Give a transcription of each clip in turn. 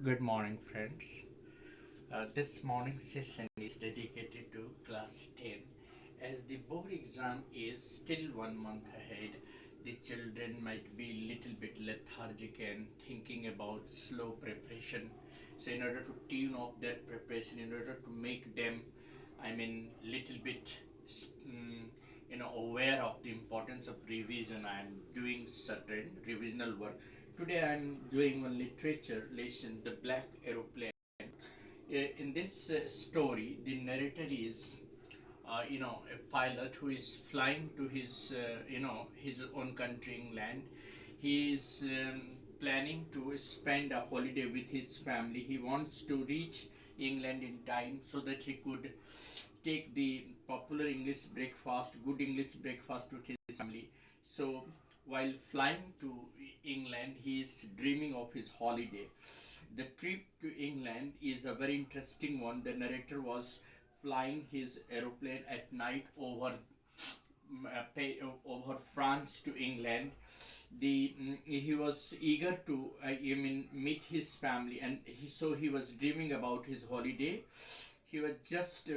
Good morning, friends. This morning session is dedicated to class 10. As the board exam is still 1 month ahead, the children might be a little bit lethargic and thinking about slow preparation. So, in order to tune up their preparation, in order to make them, little bit, mm, aware of the importance of revision, I am doing certain revisional work. Today, I am doing one literature lesson, The Black Aeroplane. In this story, the narrator is, a pilot who is flying to his own country, England. He is planning to spend a holiday with his family. He wants to reach England in time so that he could take the popular English breakfast, good English breakfast with his family. So while flying to England, he is dreaming of his holiday. The trip to England is a very interesting one. The narrator was flying his aeroplane at night over France to England. He was eager to meet his family, and he was dreaming about his holiday. He was just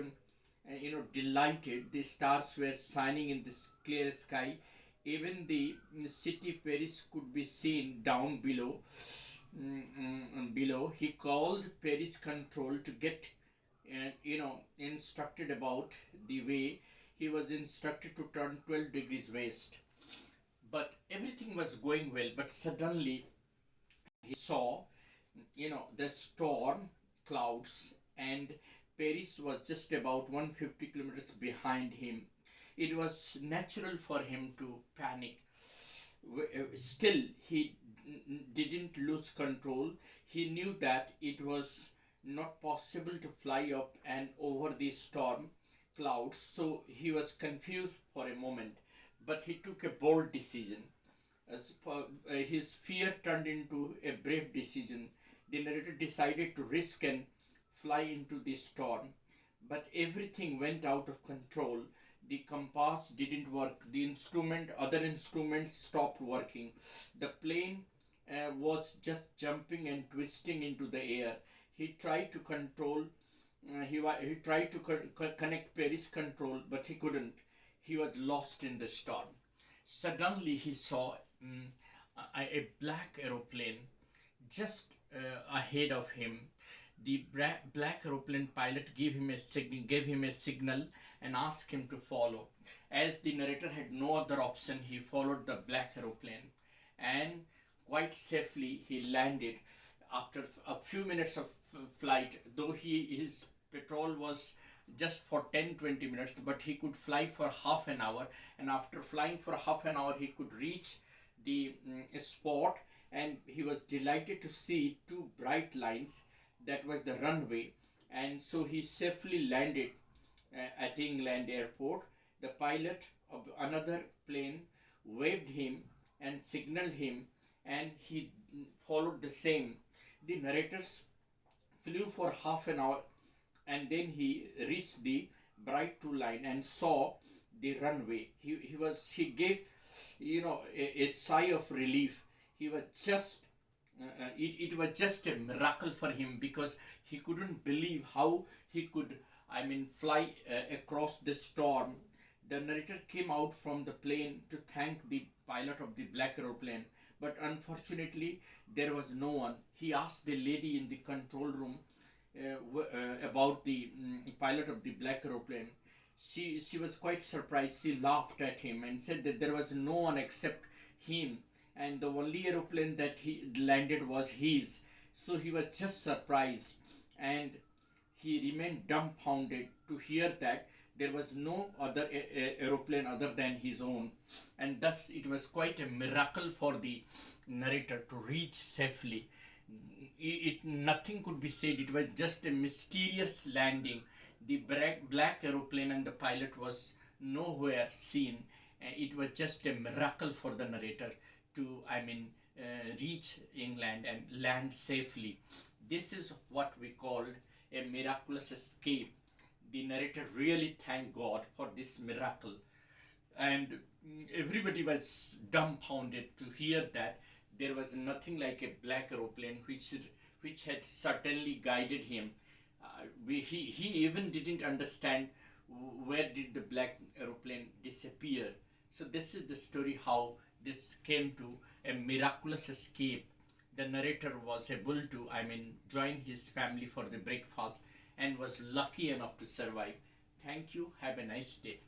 delighted. The stars were shining in this clear sky. Even the city Paris could be seen down below. He called Paris control to get instructed about the way. He was instructed to turn 12 degrees west. But everything was going well. But suddenly he saw, the storm clouds, and Paris was just about 150 kilometers behind him. It was natural for him to panic. Still, he didn't lose control. He knew that it was not possible to fly up and over the storm clouds, so he was confused for a moment. But he took a bold decision. His fear turned into a brave decision. The narrator decided to risk and fly into the storm, but everything went out of control. The compass didn't work. Other instruments stopped working. The plane was just jumping and twisting into the air. He tried to control. He tried to connect Paris control, but he couldn't. He was lost in the storm. Suddenly, he saw a black aeroplane just ahead of him. The black aeroplane pilot gave him a signal and asked him to follow. As the narrator had no other option, he followed the black aeroplane, and quite safely he landed. After a few minutes of flight, though his petrol was just for 10-20 minutes, but he could fly for half an hour, and after flying for half an hour he could reach the spot, and he was delighted to see two bright lines. That was the runway, and so he safely landed at England airport. The pilot of another plane waved him and signaled him, and he followed the same. The narrators flew for half an hour, and then he reached the bright two line and saw the runway. He gave a sigh of relief. He was just it was just a miracle for him, because he couldn't believe how he could fly across the storm. The narrator came out from the plane to thank the pilot of the black aeroplane, but unfortunately there was no one. He asked the lady in the control room about the pilot of the black aeroplane. She was quite surprised. She laughed at him and said that there was no one except him, and the only aeroplane that he landed was his. So he was just surprised, and he remained dumbfounded to hear that there was no other aeroplane other than his own, and thus it was quite a miracle for the narrator to reach safely. Nothing could be said. It was just a mysterious landing. The black aeroplane and the pilot was nowhere seen. It was just a miracle for the narrator to reach England and land safely. This is what we call a miraculous escape. The narrator really thanked God for this miracle, and everybody was dumbfounded to hear that there was nothing like a black aeroplane which had certainly guided him. He even didn't understand where did the black aeroplane disappear. So this is the story how this came to a miraculous escape. The narrator was able to, join his family for the breakfast and was lucky enough to survive. Thank you. Have a nice day.